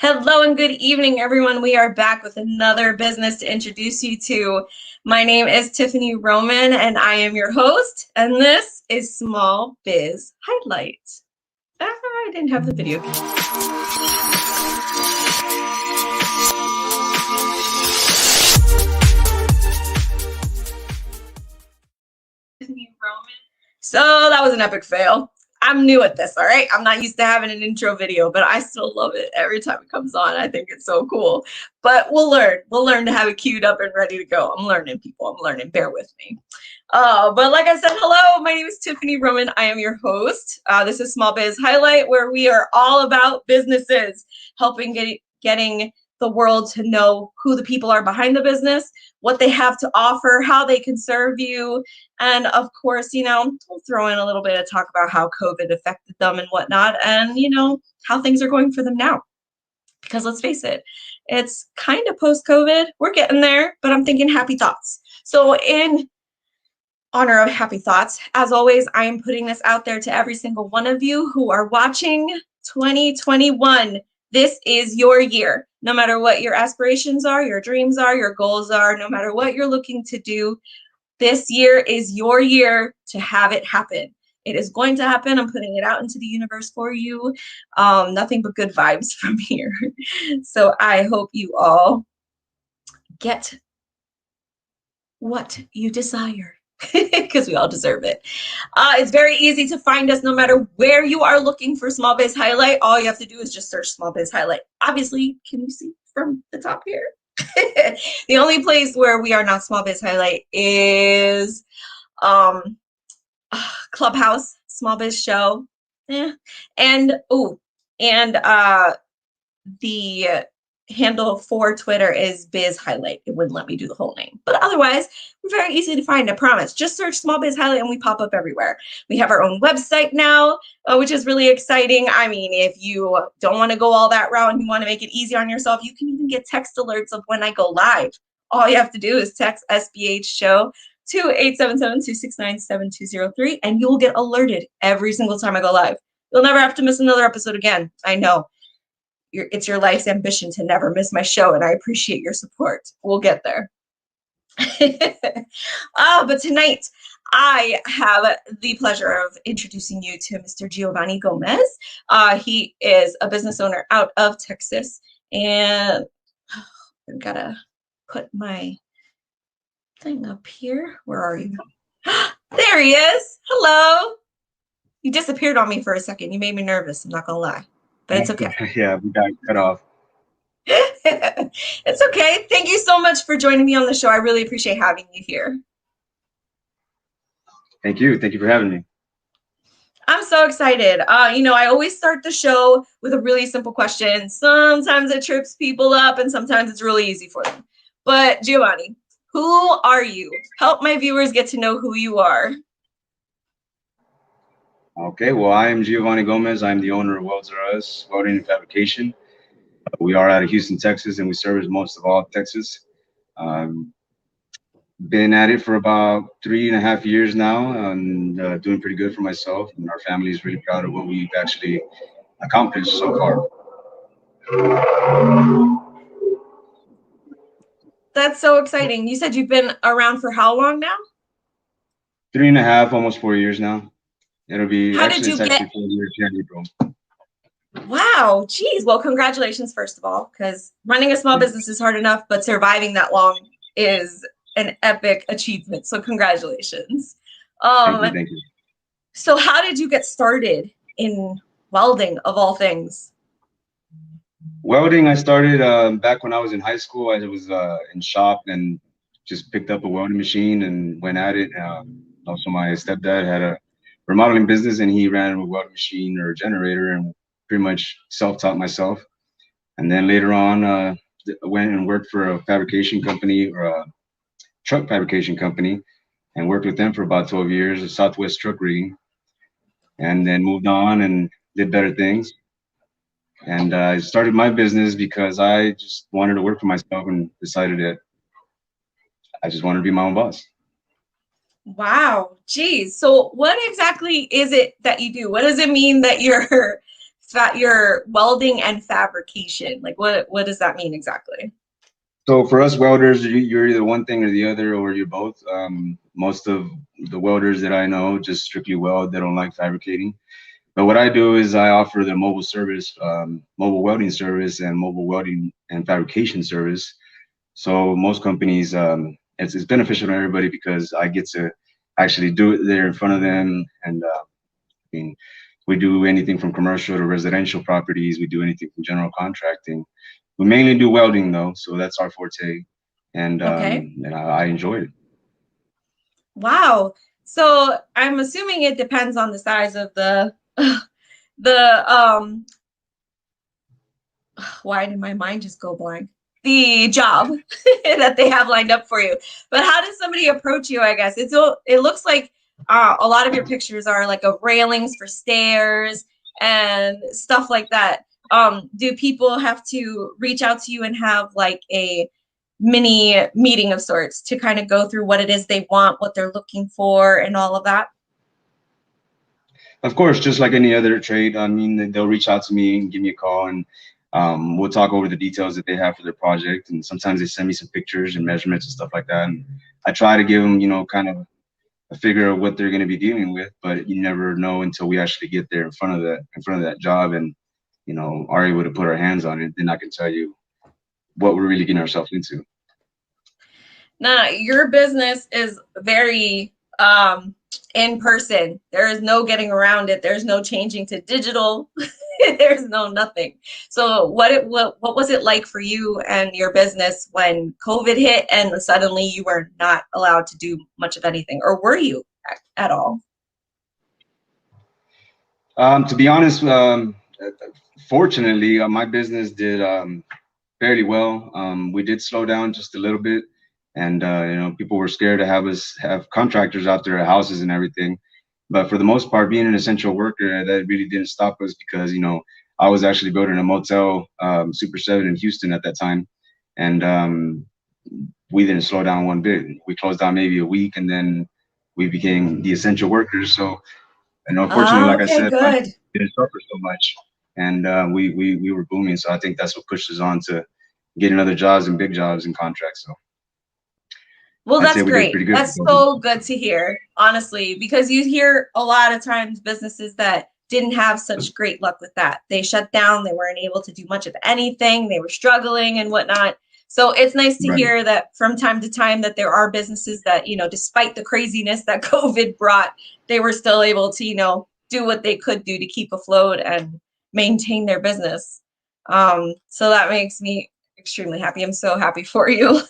Hello and good evening, everyone. We are back with another business to introduce you to. My name is Tiffany Roman, and I am your host, and this is Small Biz Highlight. I didn't have the video. Tiffany Roman. So that was an epic fail. I'm new at this, all right? I'm not used to having an intro video, but I still love it every time it comes on. I think it's so cool. But we'll learn. We'll learn to have it queued up and ready to go. I'm learning, people. I'm learning. Bear with me. But like I said, hello. My name is Tiffany Roman. I am your host. This is Small Biz Highlight, where we are all about businesses, helping getting the world to know who the people are behind the business, what they have to offer, how they can serve you. And of course, we'll throw in a little bit of talk about how COVID affected them and whatnot, and, how things are going for them now. Because let's face it, it's kind of post-COVID. We're getting there, but I'm thinking happy thoughts. So in honor of happy thoughts, as always, I am putting this out there to every single one of you who are watching 2021. This is your year. No matter what your aspirations are, your dreams are, your goals are, no matter what you're looking to do, this year is your year to have it happen. It is going to happen. I'm putting it out into the universe for you. Nothing but good vibes from here. So I hope you all get what you desire, because we all deserve it. It's very easy to find us no matter where you are looking for Small Biz Highlight. All you have to do is just search Small Biz Highlight. Obviously, can you see from the top here? The only place where we are not Small Biz Highlight is Clubhouse, Small Biz Show. And the handle for Twitter is Biz Highlight. It wouldn't let me do the whole name. But otherwise, we're very easy to find, I promise. Just search Small Biz Highlight and we pop up everywhere. We have our own website now, which is really exciting. I mean, if you don't want to go all that route and you want to make it easy on yourself, you can even get text alerts of when I go live. All you have to do is text SBH Show to 877-269-7203 and you will get alerted every single time I go live. You'll never have to miss another episode again. I know. It's your life's ambition to never miss my show, and I appreciate your support. We'll get there. But tonight, I have the pleasure of introducing you to Mr. Giovanni Gomez. He is a business owner out of Texas, and I've got to put my thing up here. Where are you? There he is. Hello. You disappeared on me for a second. You made me nervous. I'm not going to lie. But it's okay. Yeah, we got cut off. It's okay. Thank you so much for joining me on the show. I really appreciate having you here. Thank you. Thank you for having me. I'm so excited. I always start the show with a really simple question. Sometimes it trips people up and sometimes it's really easy for them. But Giovanni, who are you? Help my viewers get to know who you are. Okay, well, I am Giovanni Gomez. I'm the owner of Weldz-R-Us, Welding and Fabrication. We are out of Houston, Texas, and we service most of all of Texas. Been at it for about 3.5 years now, and doing pretty good for myself. And our family is really proud of what we've actually accomplished so far. That's so exciting. You said you've been around for how long now? 3.5, almost 4 years now. It'll be actually 4 years here in April. Wow, geez. Well, congratulations, first of all, because running a small business is hard enough, but surviving that long is an epic achievement. So congratulations. Thank you. So how did you get started in welding, of all things? Welding, I started back when I was in high school. I was in shop and just picked up a welding machine and went at it. Also, my stepdad had a remodeling business and he ran a welding machine or a generator, and pretty much self-taught myself. And then later on, I went and worked for a fabrication company, or a truck fabrication company, and worked with them for about 12 years, a Southwest truck rigging, and then moved on and did better things. And I started my business because I just wanted to work for myself and decided that I just wanted to be my own boss. Wow, geez. So what exactly is it that you do? What does it mean that you're your welding and fabrication? Like what does that mean exactly? So for us welders, you're either one thing or the other, or you're both. Most of the welders that I know just strictly weld. They don't like fabricating. But what I do is I offer the mobile service, mobile welding service, and mobile welding and fabrication service. So most companies, it's beneficial to everybody because I get to actually do it there in front of them. And I mean, we do anything from commercial to residential properties. We do anything from general contracting. We mainly do welding though, so that's our forte. And Okay. I enjoyed it. Wow. So I'm assuming it depends on the size of the why did my mind just go blank? The job that they have lined up for you. But how does somebody approach you? I guess it looks like a lot of your pictures are like of railings for stairs and stuff like that. Do people have to reach out to you and have like a mini meeting of sorts to kind of go through what it is they want, what they're looking for, and all of that? Of course, just like any other trade, I mean, they'll reach out to me and give me a call, and we'll talk over the details that they have for their project. And sometimes they send me some pictures and measurements and stuff like that. And I try to give them, kind of a figure of what they're going to be dealing with. But you never know until we actually get there in front of that job, and are able to put our hands on it. Then I can tell you what we're really getting ourselves into. Now, your business is very in person. There is no getting around it. There's no changing to digital. There's no nothing. So what was it like for you and your business when COVID hit and suddenly you were not allowed to do much of anything, or were you at all? To be honest, fortunately, my business did fairly well. We did slow down just a little bit, and people were scared to have contractors out there at houses and everything. But for the most part, being an essential worker, that really didn't stop us because I was actually building a motel, Super 7 in Houston at that time, and we didn't slow down one bit. We closed down maybe a week, and then we became the essential workers. So, and unfortunately, Ah, like I okay, said, good. didn't suffer so much, and we were booming. So I think that's what pushed us on to getting other jobs and big jobs and contracts. So Well, I'd say that's we did great. pretty good. That's so good to hear, honestly, because you hear a lot of times businesses that didn't have such great luck with that. They shut down, they weren't able to do much of anything, they were struggling and whatnot. So it's nice to Right. hear that from time to time that there are businesses that, despite the craziness that COVID brought, they were still able to, do what they could do to keep afloat and maintain their business. So that makes me extremely happy. I'm so happy for you.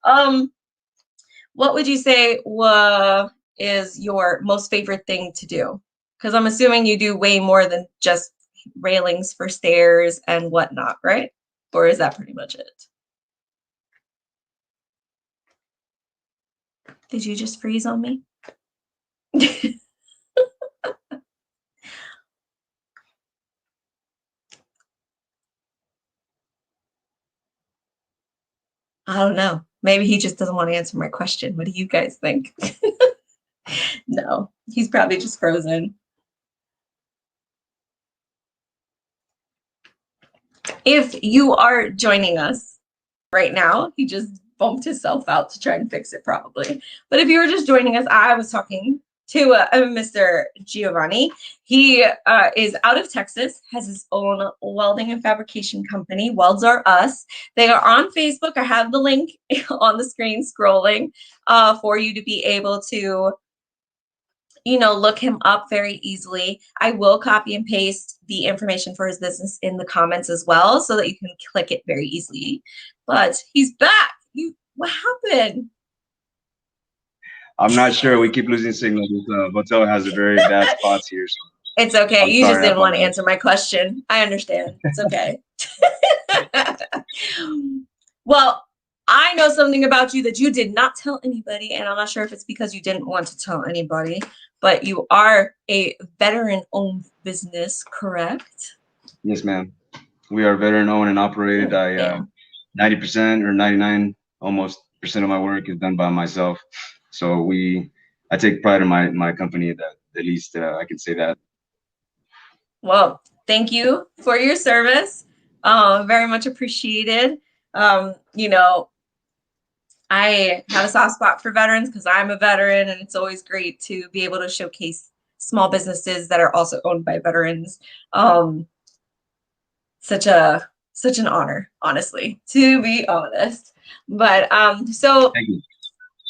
Um, what would you say is your most favorite thing to do? Because I'm assuming you do way more than just railings for stairs and whatnot, right? Or is that pretty much it? Did you just freeze on me? I don't know. Maybe he just doesn't want to answer my question. What do you guys think? No, he's probably just frozen. If you are joining us right now, he just bumped himself out to try and fix it probably. But if you were just joining us, I was talking to Mr. Giovanni. He is out of Texas, has his own welding and fabrication company, Weldz-R-Us. They are on Facebook. I have the link on the screen scrolling for you to be able to look him up very easily. I will copy and paste the information for his business in the comments as well so that you can click it very easily. But he's back. What happened? I'm not sure. We keep losing signal. This hotel has a very bad spots here. So It's okay. I'm You just sorry. I didn't want to apologize. answer my question. I understand. It's okay. Well, I know something about you that you did not tell anybody, and I'm not sure if it's because you didn't want to tell anybody, but you are a veteran-owned business, correct? Yes, ma'am. We are veteran owned and operated. Yeah. 90% or 99 almost percent of my work is done by myself. So I take pride in my company that at least I can say that. Well, thank you for your service. Very much appreciated. You know, I have a soft spot for veterans because I'm a veteran, and it's always great to be able to showcase small businesses that are also owned by veterans. Um, such an honor, honestly, to be honest. But so Thank you.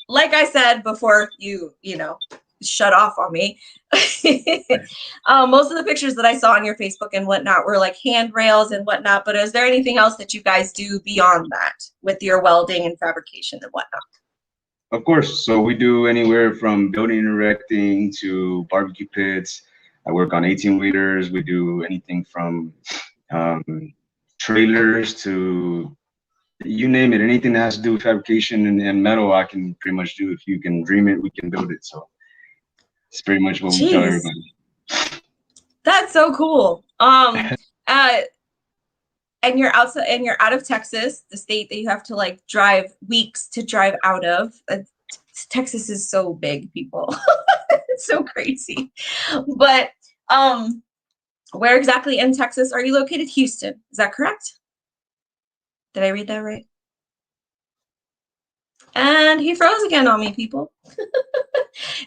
like I said before, you know, shut off on me. Most of the pictures that I saw on your Facebook and whatnot were like handrails and whatnot. But is there anything else that you guys do beyond that with your welding and fabrication and whatnot? Of course. So we do anywhere from building and erecting to barbecue pits. I work on 18-wheelers. We do anything from trailers to you name it. Anything that has to do with fabrication and metal, I can pretty much do. If you can dream it, we can build it. So it's pretty much what we tell everybody. That's so cool. And you're outside, and you're out of Texas, the state that you have to like drive weeks to drive out of. Texas is so big, people. It's so crazy. But where exactly in Texas are you located? Houston, is that correct? Did I read that right? And he froze again on me, people.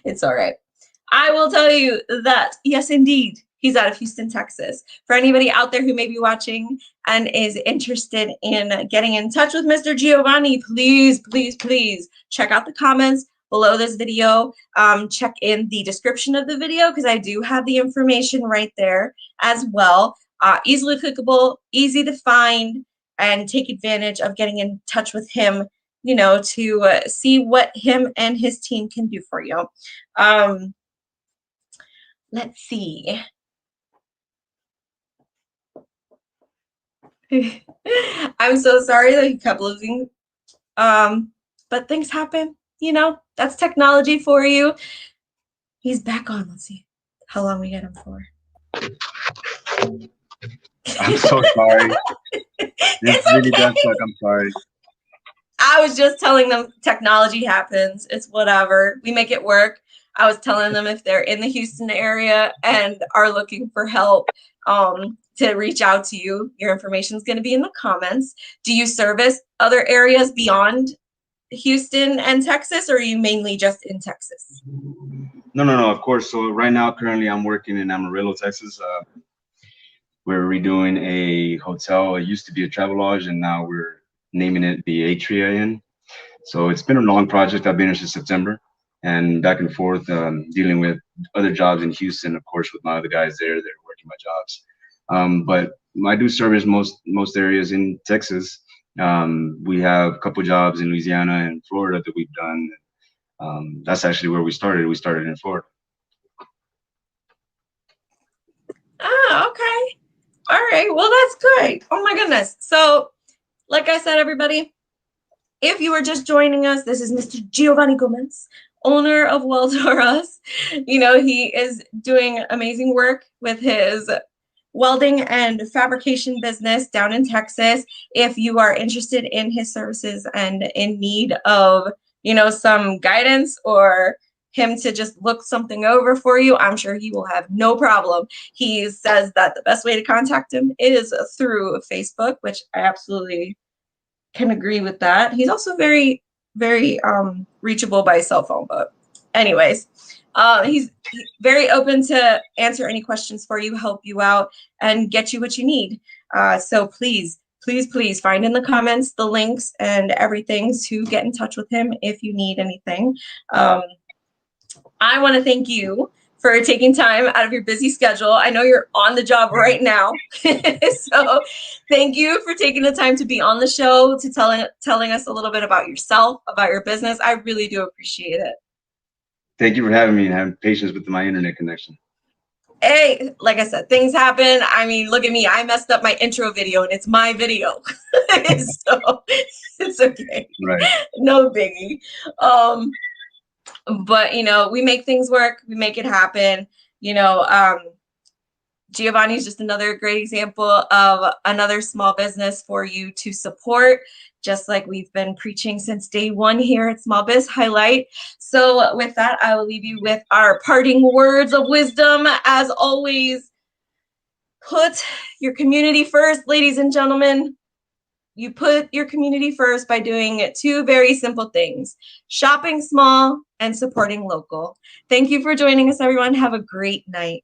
It's all right. I will tell you that, yes, indeed, he's out of Houston, Texas. For anybody out there who may be watching and is interested in getting in touch with Mr. Giovanni, please, please, please check out the comments below this video. Check in the description of the video because I do have the information right there as well. Easily clickable, easy to find, and take advantage of getting in touch with him, you know, to see what him and his team can do for you. Let's see. I'm so sorry that he kept losing, but things happen, you know, that's technology for you. He's back on. Let's see how long we get him for. I'm so sorry. This really does suck. I'm sorry. I was just telling them technology happens. It's whatever. We make it work. I was telling them if they're in the Houston area and are looking for help, to reach out to you. Your information is going to be in the comments. Do you service other areas beyond Houston and Texas, or are you mainly just in Texas? No, of course. So right now, currently, I'm working in Amarillo, Texas. We're redoing a hotel. It used to be a travel lodge, and now we're naming it the Atria Inn. So it's been a long project. I've been here since September, and back and forth, dealing with other jobs in Houston, of course, with my other guys there. They're working my jobs. But I do service most areas in Texas. We have a couple jobs in Louisiana and Florida that we've done. That's actually where we started. We started in Florida. Ah, okay. All right. Well, that's great. Oh my goodness. So, like I said, everybody, if you are just joining us, this is Mr. Giovanni Gomez, owner of Weldz-R-Us. You know, he is doing amazing work with his welding and fabrication business down in Texas. If you are interested in his services and in need of, you know, some guidance or him to just look something over for you, I'm sure he will have no problem. He says that the best way to contact him is through Facebook, which I absolutely can agree with that. He's also very, very reachable by cell phone, but anyways, he's very open to answer any questions for you, help you out, and get you what you need. So please, please, please find in the comments the links and everything to get in touch with him if you need anything. I want to thank you for taking time out of your busy schedule. I know you're on the job right now. So thank you for taking the time to be on the show, to telling us a little bit about yourself, about your business. I really do appreciate it. Thank you for having me and having patience with my internet connection. Hey, like I said, things happen. I mean, look at me. I messed up my intro video and it's my video. So it's okay. Right. No biggie. But, you know, we make things work. We make it happen. You know, Giovanni is just another great example of another small business for you to support, just like we've been preaching since day one here at Small Biz Highlight. So with that, I will leave you with our parting words of wisdom. As always, Put your community first, ladies and gentlemen. You put your community first by doing two very simple things: shopping small and supporting local. Thank you for joining us, everyone. Have a great night.